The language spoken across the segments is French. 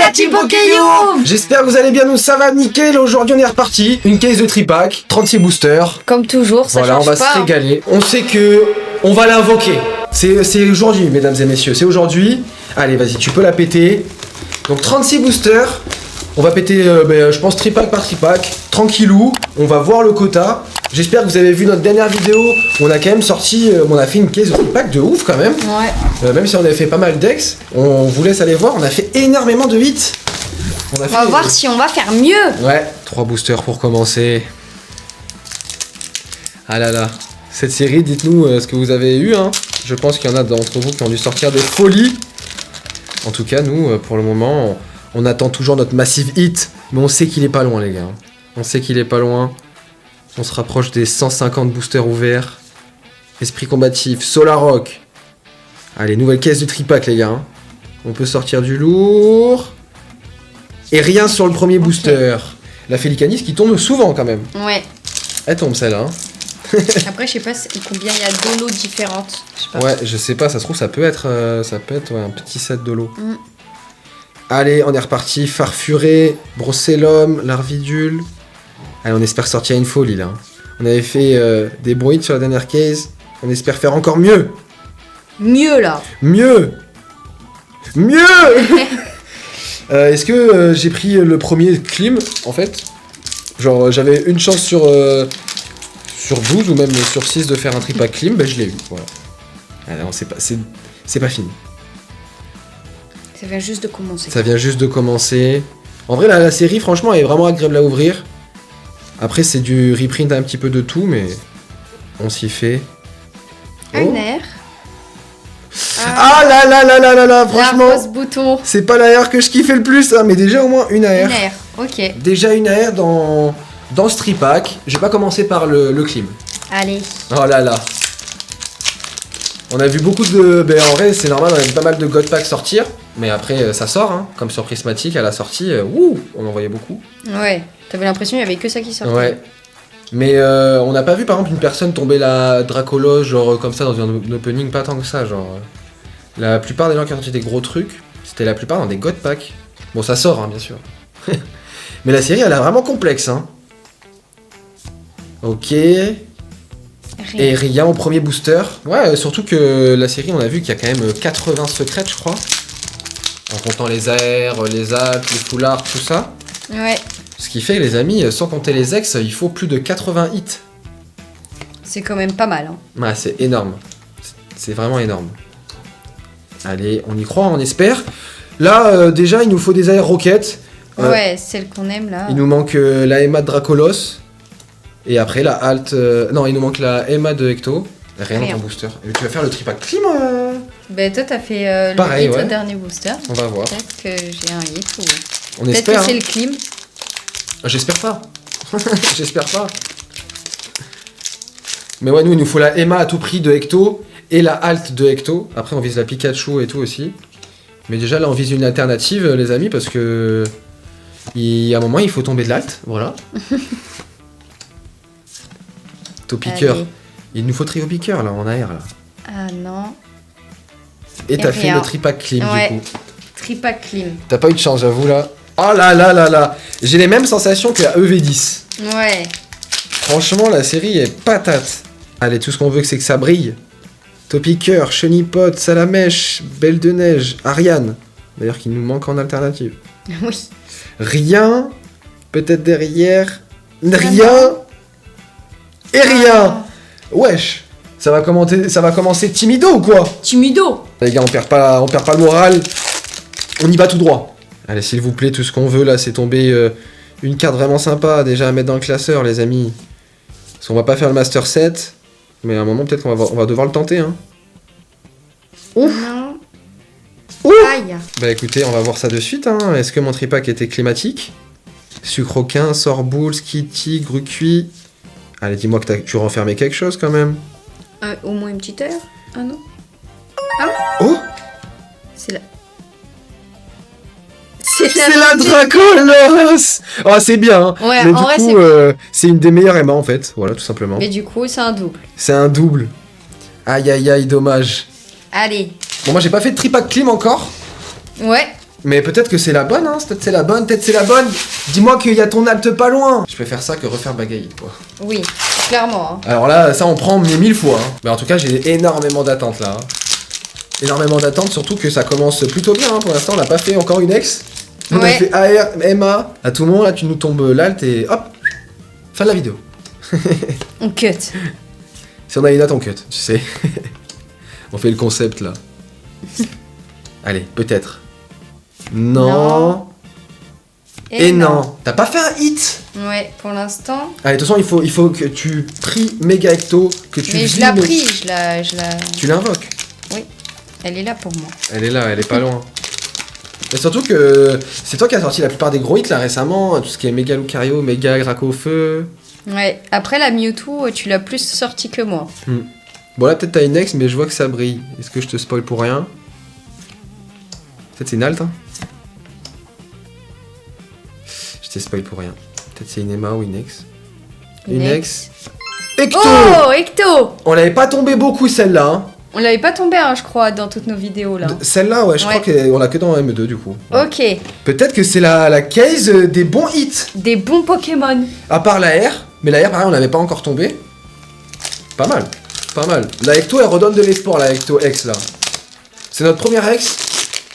la team Pokéyo. J'espère que vous allez bien, nous ça va nickel. Aujourd'hui on est reparti. Une case de tripack, 36 boosters. Comme toujours, ça voilà, change on va pas. se régaler. On sait que on va l'invoquer. C'est aujourd'hui, mesdames et messieurs, c'est aujourd'hui. Allez, vas-y, tu peux la péter. Donc 36 boosters. On va péter, je pense, tripack par tripack. Tranquillou, on va voir le quota. J'espère que vous avez vu notre dernière vidéo. On a quand même sorti, on a fait une case de tripack de ouf quand même. Ouais. Même si on avait fait pas mal d'ex, on vous laisse aller voir. On a fait énormément de hits. On va voir si on va faire mieux. Ouais, 3 boosters pour commencer. Ah là là. Cette série, dites-nous ce que vous avez eu. Hein. Je pense qu'il y en a d'entre vous qui ont dû sortir des folies. En tout cas, nous, pour le moment, on attend toujours notre massive hit. Mais on sait qu'il est pas loin, les gars. On sait qu'il est pas loin. On se rapproche des 150 boosters ouverts. Esprit combatif, Solarrock. Allez, nouvelle caisse de tripack, les gars. Hein. On peut sortir du lourd. Et rien sur le premier booster. La Félicanis qui tombe souvent quand même. Ouais. Elle tombe celle-là. Hein. Après, je sais pas combien il y a d'holo différentes. Ouais, je sais pas, ça se trouve, ça peut être ouais, un petit set d'holo. Allez, on est reparti. Farfuré, Brossellum, Larvidule. Allez, on espère sortir une folie là. On avait fait des bruits sur la dernière case. On espère faire encore mieux. Mieux là. Mieux. Est-ce que j'ai pris le premier clim en fait? Genre j'avais une chance sur 12 ou même sur 6 de faire un tripack clim, ben je l'ai eu, voilà. Alors c'est pas fini. Ça vient juste de commencer. Ça vient juste de commencer. En vrai la série franchement elle est vraiment agréable à ouvrir. Après c'est du reprint un petit peu de tout mais on s'y fait. Un air. Ah là, franchement, bouton. c'est pas l'AR que je kiffais le plus, hein, mais déjà au moins une AR. Une air, ok. Déjà une AR dans ce tripack. Je vais pas commencer par le clim. Allez. Oh là là. On a vu beaucoup de... en vrai, c'est normal, on a vu pas mal de God Pack sortir. Mais après, ça sort, hein. Comme sur Prismatic, à la sortie, on en voyait beaucoup. Ouais, t'avais l'impression qu'il y avait que ça qui sortait. Ouais. Mais on n'a pas vu, par exemple, une personne tomber la Dracolos, genre comme ça, dans un opening, pas tant que ça, genre... La plupart des gens qui ont sorti des gros trucs, c'était la plupart dans des God Pack. Bon, ça sort, hein, bien sûr. Mais la série, elle est vraiment complexe, hein. Ok... Et rien au premier booster. Ouais, surtout que la série, on a vu qu'il y a quand même 80 secrets, je crois. En comptant les AR, les Alpes, les foulards, tout ça. Ouais. Ce qui fait, les amis, sans compter les ex, il faut plus de 80 hits. C'est quand même pas mal. Hein. Ouais, c'est énorme. C'est vraiment énorme. Allez, on y croit, on espère. Là, déjà, il nous faut des AR roquettes. Ouais, celle qu'on aime là. Il nous manque la Emma de Dracolos. Et après la Alt... Non, il nous manque la Emma de Ecto. Rien dans ton booster. Et tu vas faire le tripack clim Ben toi t'as fait pareil, le hit ouais. au dernier booster. On va voir. Peut-être que j'ai un hit ou... On Peut-être espère. que c'est le clim. J'espère pas. J'espère pas. Mais ouais, nous, il nous faut la Emma à tout prix de Ecto et la Alt de Ecto. Après, on vise la Pikachu et tout aussi. Mais déjà, là, on vise une alternative, les amis, parce que... Il y a un moment, il faut tomber de l'Alt. Voilà. Topiqueur. Il nous faut Trio Piqueur là en AR là. Ah non. Et t'as fait le tripack clim ouais. Du coup. Tripack clim. T'as pas eu de chance j'avoue là. Oh là là là là. J'ai les mêmes sensations que la EV10. Ouais. Franchement la série est patate. Allez tout ce qu'on veut c'est que ça brille. Topiqueur, Chenipot, Salamèche, Belle de Neige, Ariane. D'ailleurs qui nous manque en alternative. Oui. Rien. Peut-être derrière. Rien. Et rien. Wesh. Ça va commencer timido ou quoi? Timido. Les gars, on perd pas le moral. On y va tout droit. Allez, s'il vous plaît, tout ce qu'on veut là, c'est tomber une carte vraiment sympa déjà à mettre dans le classeur, les amis. Parce qu'on va pas faire le Master 7. Mais à un moment, peut-être qu'on va devoir le tenter. Hein. Ouf. Non. Ouf. Aïe. Bah écoutez, on va voir ça de suite. Hein. Est-ce que mon tripack était climatique? Sucroquin, Sorboule, Skitty, Grucuit. Allez, dis-moi que tu renfermais quelque chose quand même. Au moins une petite heure. Ah non. Ah. Oh. C'est la... C'est la Dracolos. Oh, c'est bien. Hein. Ouais, mais en du vrai, coup, c'est une des meilleures Emma en fait. Voilà, tout simplement. Mais du coup, c'est un double. C'est un double. Aïe, aïe, aïe, dommage. Allez. Bon, moi, j'ai pas fait de tripack clim encore. Ouais. Mais peut-être que c'est la bonne, hein. Peut-être c'est la bonne, peut-être c'est la bonne. Dis-moi qu'il y a ton alt pas loin. Je préfère ça que refaire bagaille, quoi. Oui, clairement. Hein. Alors là, ça on prend mais 1000 fois. Hein. Mais en tout cas, j'ai énormément d'attentes là. Hein. Énormément d'attentes, surtout que ça commence plutôt bien. Hein. Pour l'instant, on n'a pas fait encore une ex. On a fait AR, MA. À tout moment, là, tu nous tombes l'alt et hop, fin de la vidéo. On cut. Si on a une note, on cut, tu sais. On fait le concept là. Allez, peut-être. Non. Et non. T'as pas fait un hit? Ouais, pour l'instant. Allez, de toute façon, il faut que tu pries méga ecto, que tu. Mais je la prie, je la. Tu l'invoques. Oui. Elle est là pour moi. Elle est là, elle est pas loin. Mais surtout que c'est toi qui as sorti la plupart des gros hits là récemment, tout ce qui est méga Lucario, méga Draco Feu. Ouais, après la Mewtwo, tu l'as plus sorti que moi. Bon là peut-être t'as une ex, mais je vois que ça brille. Est-ce que je te spoil pour rien? Peut-être c'est une alt, hein. Je t'ai spoil pour rien. Peut-être c'est une Emma ou une ex. Une ex. Ecto! Oh, Ecto! On l'avait pas tombé beaucoup celle-là, hein. On l'avait pas tombé, hein, je crois, dans toutes nos vidéos là. Celle-là, ouais, je crois qu'on l'a que dans M2 du coup. Ok. Peut-être que c'est la case des bons hits. Des bons Pokémon. À part la R, mais la R pareil on l'avait pas encore tombé. Pas mal, pas mal. La Ecto elle redonne de l'espoir, la Ecto X là. C'est notre première ex,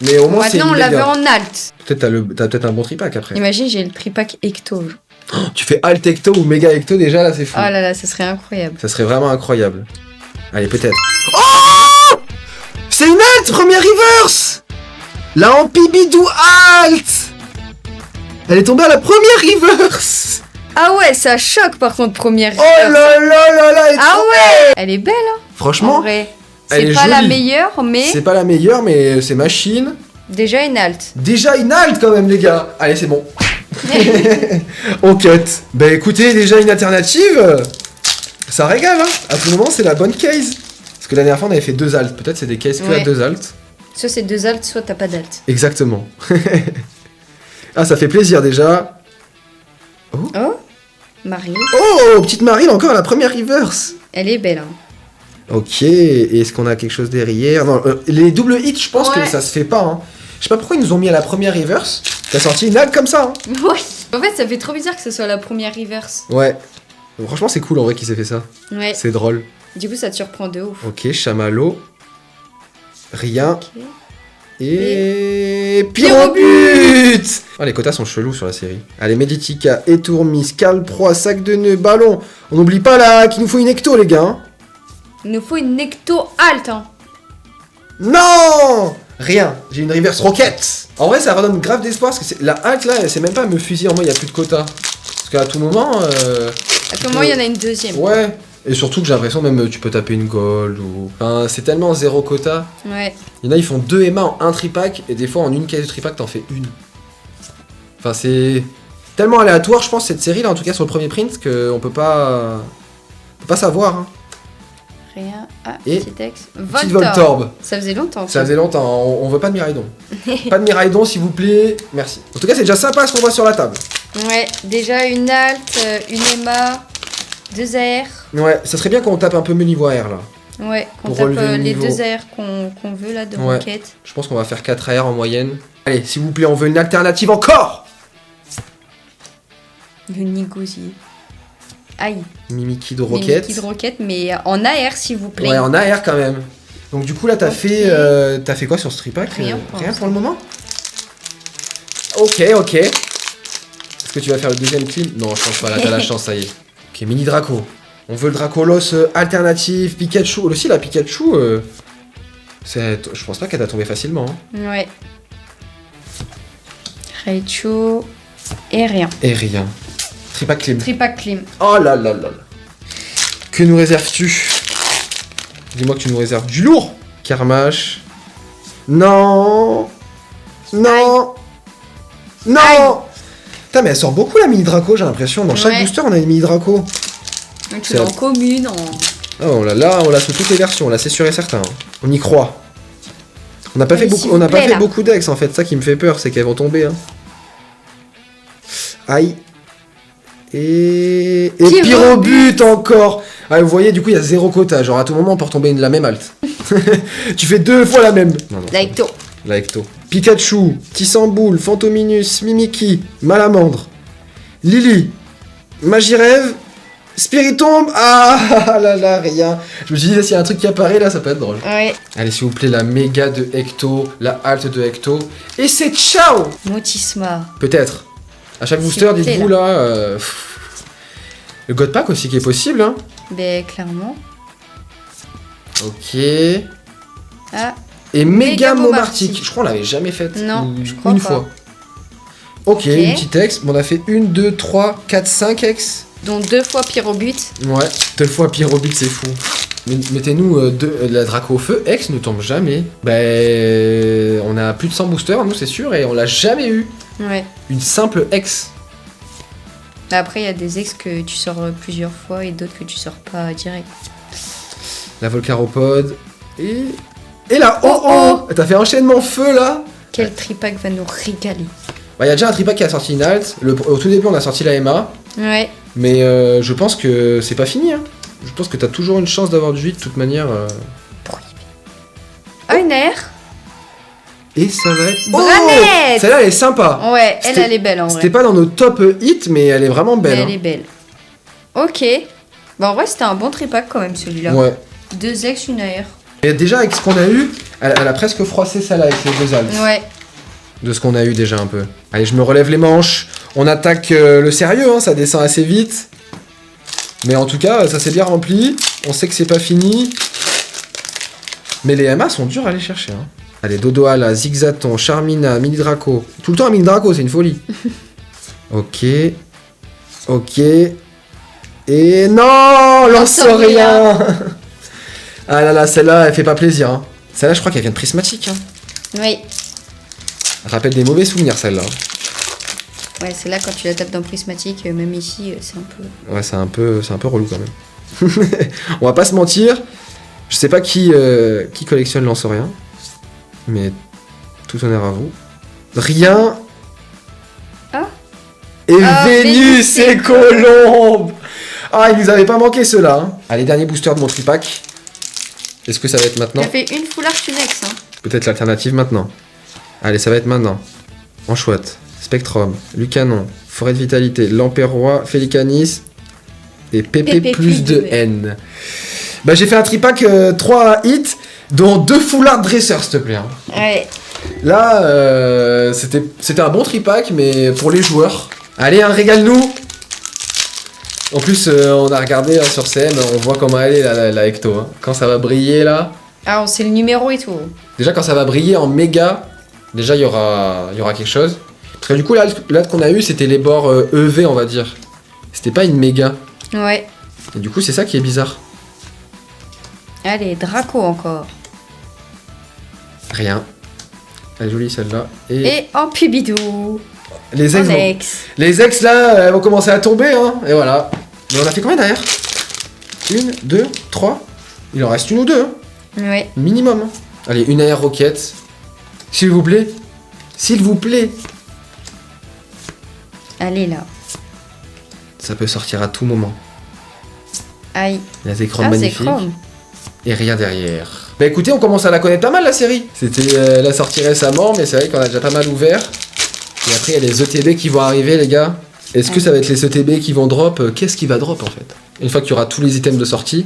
mais au moins c'est maintenant on la veut en alt. Peut-être t'as peut-être un bon tripack après. Imagine j'ai le tripack Ecto. Oh, tu fais alt Ecto ou méga Ecto déjà là c'est fou. Oh là là, ça serait incroyable. Ça serait vraiment incroyable. Allez peut-être. Oh, c'est une alt première reverse. La Ampibidou alt. Elle est tombée à la première reverse. Ah ouais, ça choque par contre première. Oh là là là là. Ah ouais. Elle est belle hein. Franchement. En vrai. Elle C'est est pas la jolie. meilleure, mais C'est pas la meilleure, mais c'est machine. déjà une alt. Déjà une alt quand même, les gars. Allez, c'est bon. On cut. Bah écoutez, déjà une alternative. Ça régale, hein. À tout moment, c'est la bonne case. Parce que la dernière fois, on avait fait 2 alts. Peut-être c'est des cases que à 2 alts. Soit c'est 2 alts, soit t'as pas d'alt. Exactement. Ah, ça fait plaisir déjà. Oh, Marie. Oh, petite Marie, encore la première reverse. Elle est belle, hein. Ok, et est-ce qu'on a quelque chose derrière? Non, les doubles hits, je pense que ça se fait pas. Hein. Je sais pas pourquoi ils nous ont mis à la première reverse. T'as sorti une alt comme ça. Hein. Oui. En fait, ça fait trop bizarre que ce soit la première reverse. Ouais. Franchement, c'est cool en vrai qu'il s'est fait ça. Ouais. C'est drôle. Du coup, ça te surprend de ouf. Ok, chamallow. Rien. Ok. Et... Pyrobut. Oh, les quotas sont chelous sur la série. Allez, Meditica, Etourmis, Calproie, sac de nœuds, ballon. On n'oublie pas là qu'il nous faut une ecto, les gars. Hein. Il nous faut une Ecto alt, hein. Non. Rien. J'ai une reverse rocket. En vrai, ça redonne grave d'espoir parce que la halte là, c'est même pas me fusiller en moi, il y a plus de quotas. Parce qu'à tout moment. À tout moment, il y en a une deuxième. Ouais. Et surtout que j'ai l'impression même tu peux taper une gold ou. Enfin, c'est tellement zéro quota. Ouais. Il y en a, ils font 2 Emma en un tripack et des fois en une case de tripack, t'en fais une. Enfin, c'est tellement aléatoire, je pense, cette série là, en tout cas sur le premier print, qu'on peut pas. On peut pas savoir. Hein. Rien. Ah, Et petit texte. Petite Voltorb. Ça faisait longtemps. Ça faisait longtemps, on veut pas de Miraidon. Pas de Miraidon, s'il vous plaît. Merci. En tout cas, c'est déjà sympa ce qu'on voit sur la table. Ouais, déjà une alt, une Emma, 2 AR. Ouais, ça serait bien qu'on tape un peu mieux niveau AR là. Ouais, qu'on Pour tape relever le les niveau. 2 AR qu'on veut là de Ouais. Rocket. Je pense qu'on va faire 4 AR en moyenne. Allez, s'il vous plaît, on veut une alternative encore. Le Nigosier. Aïe. Mimikid de Rocket. Mimikid Rocket, mais en AR s'il vous plaît. Ouais, en AR quand même. Donc du coup là, t'as Ok. fait quoi sur ce tripack? Rien Pour le moment. Ok, ok. Est-ce que tu vas faire le deuxième clean? Non, je pense pas. Là, t'as la chance, ça y est. Ok, mini Draco. On veut le Dracolos alternative, Pikachu. Aussi la Pikachu, je pense pas qu'elle t'a tombé facilement. Hein. Ouais. Raichu et rien. Et rien. Tripack clean. Tripack Clim. Oh là là là là. Que nous réserves-tu? Dis-moi que tu nous réserves du lourd. Karmash. Non. Non. Non. Putain, mais elle sort beaucoup la mini Draco, j'ai l'impression. Dans chaque Ouais. booster, on a une mini Draco. Donc C'est tu l'as la- en commune, en... Oh, on l'a sous toutes les versions, là, c'est sûr et certain. hein. On y croit. On n'a pas Allez, fait s'il beaucoup, on n'a vous pas plaît, fait là. beaucoup d'ex en fait. Ça qui me fait peur, c'est qu'elles vont tomber. Hein. Aïe. Et Pyrobut encore. Ah, vous voyez, du coup, il y a 0 quota. Genre, à tout moment, on peut retomber la même halte. Tu fais 2 fois la même. Non, non, La Ecto. La Ecto. Pikachu, Tissamboule, Fantominus, Mimikyu, Malamandre, Lily, Magirève, Spiritomb. Ah là là, rien. Je me suis dit, s'il y a un truc qui apparaît là, ça peut être drôle. Ouais. Allez, s'il vous plaît, la méga de Ecto, la halte de Ecto. Et c'est ciao. Motisma. Peut-être. À chaque S'il booster, vous plaît, dites-vous là. Le God Pack aussi qui est possible. Hein. Ben, clairement. Ok. Ah, Et Méga Momartic. Momartic. Je crois qu'on l'avait jamais faite. Non, Ou je crois une pas. fois. Ok, une petite ex. Bon, on a fait 1, 2, 3, 4, 5 ex. dont 2 fois Pyrobut. Ouais, 2 fois Pyrobut, c'est fou. Mettez-nous la Draco au feu, ex ne tombe jamais. Ben, on a plus de 100 boosters, nous c'est sûr, et on l'a jamais eu. Ouais. Une simple ex. Après, il y a des ex que tu sors plusieurs fois et d'autres que tu sors pas direct. La Volcaropode. Et là, Oh, oh t'as fait enchaînement feu là. Quel tripack va nous régaler. Bah, il y a déjà un tripack qui a sorti une alt. Au tout début, on a sorti la MA. Ouais. Mais je pense que c'est pas fini. Hein. Je pense que t'as toujours une chance d'avoir du 8 de toute manière. Ah, une air. Et ça va être. Branette. Celle-là, elle est sympa. Ouais, C'était- elle est belle en vrai. C'était pas dans nos top hits, mais elle est vraiment Mais belle. elle hein. est belle. Ok. Bah, en vrai, c'était un bon tripack quand même celui-là. Ouais. 2 ex, une air. Et déjà, avec ce qu'on a eu, elle a presque froissé celle-là avec les 2 altes. Ouais. De ce qu'on a eu déjà un peu. Allez, je me relève les manches. On attaque le sérieux, hein, ça descend assez vite. Mais en tout cas, ça s'est bien rempli. On sait que c'est pas fini. Mais les MA sont durs à aller chercher. Hein. Allez, Dodoala, Zigzaton, Charmina, Mini Draco. Tout le temps un Mini Draco, c'est une folie. Ok. Ok. Et non, Lanceurien. Ah là là, celle-là, elle fait pas plaisir. Hein. Celle-là, je crois qu'elle vient de Prismatique. Hein. Oui. Elle rappelle des mauvais souvenirs, celle-là. Ouais, c'est là quand tu la tapes dans Prismatique, même ici, c'est un peu. Ouais, c'est un peu relou quand même. On va pas se mentir. Je sais pas qui collectionne Lanceurien. Mais tout honneur à vous. Rien. Ah. Et Ah, Vénus et Colombe. Ah, ils nous avaient pas manqué ceux-là. Hein. Allez, dernier booster de mon tripack. Est-ce que ça va être maintenant? T'as fait une full arch, une ex, hein. Peut-être l'alternative maintenant. Allez, ça va être maintenant. Enchouette, Spectrum, Lucanon, Forêt de Vitalité, Lamperrois, Félicanis et PP plus de N. Bah, j'ai fait un tripack 3 hits, dont 2 foulards dresseurs, s'il te plaît. Hein. Ouais. Là, c'était un bon tripack, mais pour les joueurs. Allez, régale-nous. En plus, on a regardé hein, sur CM, on voit comment elle est la Ecto. Hein. Quand ça va briller là. Ah, on sait le numéro et tout. Déjà, quand ça va briller en méga, déjà il y aura quelque chose. Parce que du coup, là qu'on a eu, c'était les bords EV, on va dire. C'était pas une méga. Ouais. Et du coup, c'est ça qui est bizarre. Allez, Draco encore. Rien. Elle est jolie celle-là. Et en pubidou. Les En ex, ex. les ex là, elles vont commencer à tomber, hein. Et voilà. Mais on a fait combien derrière? 1, 2, 3. Il en reste une ou deux, hein. Ouais. Minimum. Hein. Allez, une air roquette. S'il vous plaît. S'il vous plaît. Allez là. Ça peut sortir à tout moment. Aïe. Les écrans Ah, c'est magnifiques. Chrome. Et rien derrière. Bah écoutez, on commence à la connaître pas mal la série. C'était la sortie récemment, mais c'est vrai qu'on a déjà pas mal ouvert. Et après, il y a les ETB qui vont arriver, les gars. Est-ce que ça va être les ETB qui vont drop? Qu'est-ce qui va drop en fait? Une fois qu'il y aura tous les items de sortie.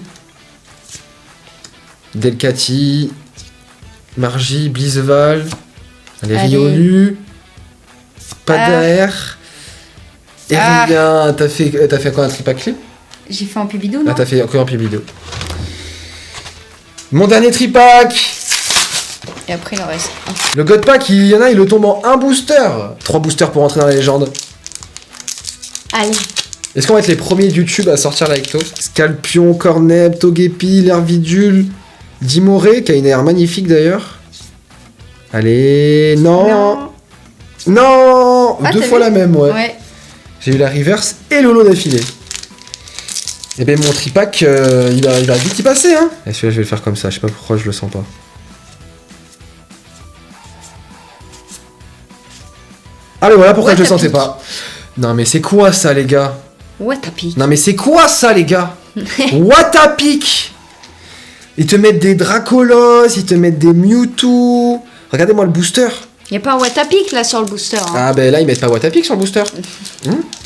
Delcati, Margie, Blizzval, les Allez. Riolu, pas Ah. d'air. Et Ah. rien. T'as fait quoi, un tripack clé? J'ai fait en pubidou, non? Ah, t'as fait encore un pied vidéo. Mon dernier tripack. Et après, il en reste un. Le God Pack, il y en a, il le tombe en un booster. 3 boosters pour entrer dans la légende. Allez. Est-ce qu'on va être les premiers YouTube à sortir la Ecto? Scalpion, Corneb, Togepi, Lervidule, Dimoré, qui a une air magnifique d'ailleurs. Allez, non. Non, Ah, 2 t'as fois vu la même, ouais. Ouais. J'ai eu la reverse et le lot d'affilée. Et ben mon tripack, il va vite y passer, hein. Et celui-là, je vais le faire comme ça, je sais pas pourquoi je le sens pas. Allez, voilà pourquoi je le sentais pas. Non mais c'est quoi ça, les gars? What a pic. Non mais c'est quoi ça, les gars? What a pic. Ils te mettent des Dracolos, ils te mettent des Mewtwo. Regardez-moi le booster. Y a pas un Watapic là sur le booster. Hein. Ah ben là ils mettent pas Watapic sur le booster.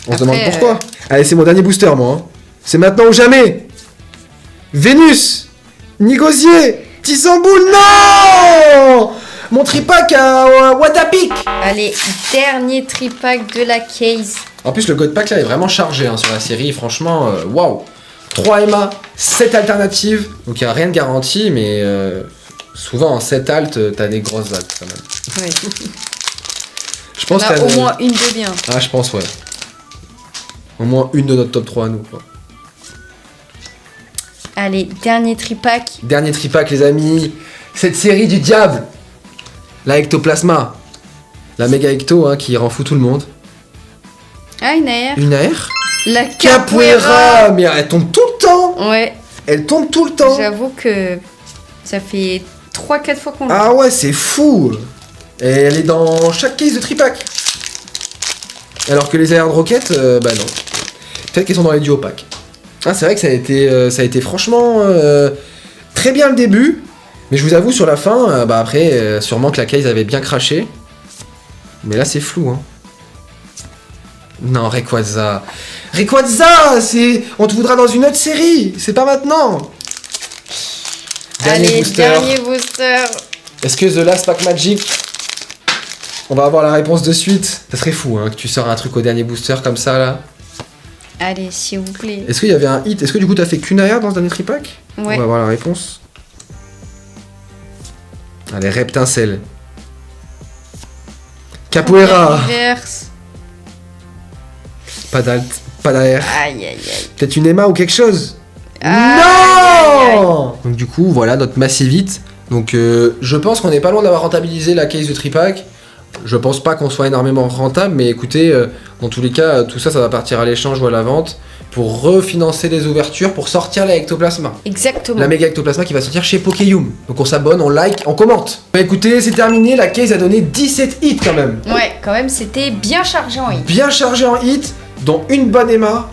On se demande Après, pourquoi. Allez, c'est mon dernier booster moi. Hein. C'est maintenant ou jamais. Vénus, Nigosier, Tissamboul, non. Mon tripack à Watapic. Allez, dernier tripack de la case. En plus le God Pack là est vraiment chargé hein, sur la série, franchement, waouh. 3 MA, 7 alternatives, donc il n'y a rien de garanti, mais souvent en 7 alt, t'as des grosses altes quand même. Ouais. Je pense On a qu'il y a au moins une de bien. Ah, je pense, ouais. Au moins une de notre top 3 à nous, quoi. Allez, dernier tripack. Dernier tripack, les amis. Cette série du diable. La Ectoplasma. La méga ecto hein, qui rend fou tout le monde. Ah, une AR. Une AR La Capoeira. Mais elle tombe tout le temps. Ouais, Elle tombe tout le temps. j'avoue que ça fait 3-4 fois qu'on l'a. Ah ouais, c'est fou. Et elle est dans chaque case de tripack. Alors que les AR de Rocket, bah non. Peut-être qu'elles sont dans les duo packs. Ah, c'est vrai que ça a été franchement très bien le début. Mais je vous avoue, sur la fin, bah après, sûrement que la case avait bien craché. Mais là, c'est flou, hein. Non, Rayquaza. Rayquaza, c'est... On te voudra dans une autre série. C'est pas maintenant. Allez, dernier booster. Est-ce que The Last Pack Magic, on va avoir la réponse de suite? Ça serait fou, hein, que tu sors un truc au dernier booster comme ça, là. Allez, s'il vous plaît. Est-ce qu'il y avait un hit? Est-ce que du coup, t'as fait qu'une AR dans ce dernier tripack? Ouais. On va voir la réponse. Allez, Reptincelle. Capoeira. Reverse. Pas d'alt, pas d'AR. Aïe, aïe, aïe. Peut-être une Emma ou quelque chose? Aïe, Non. Donc du coup, voilà, notre Massivite. Donc je pense qu'on n'est pas loin d'avoir rentabilisé la case de tripack. Je pense pas qu'on soit énormément rentable, mais écoutez, dans tous les cas, tout ça, ça va partir à l'échange ou à la vente pour refinancer les ouvertures, pour sortir la Ectoplasma. Exactement. La méga Ectoplasma qui va sortir chez Pokeyum. Donc on s'abonne, on like, on commente. Bah écoutez, c'est terminé, la case a donné 17 hits quand même. Ouais, quand même, c'était bien chargé en hit. Bien chargé en hits, dont une bonne Emma,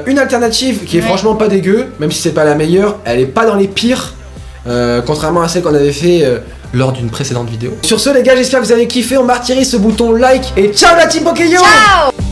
une alternative qui est franchement pas dégueu, même si c'est pas la meilleure, elle est pas dans les pires, contrairement à celle qu'on avait fait lors d'une précédente vidéo. Sur ce les gars, j'espère que vous avez kiffé, on martyrise ce bouton like et ciao la team Pokeyum. Ciao.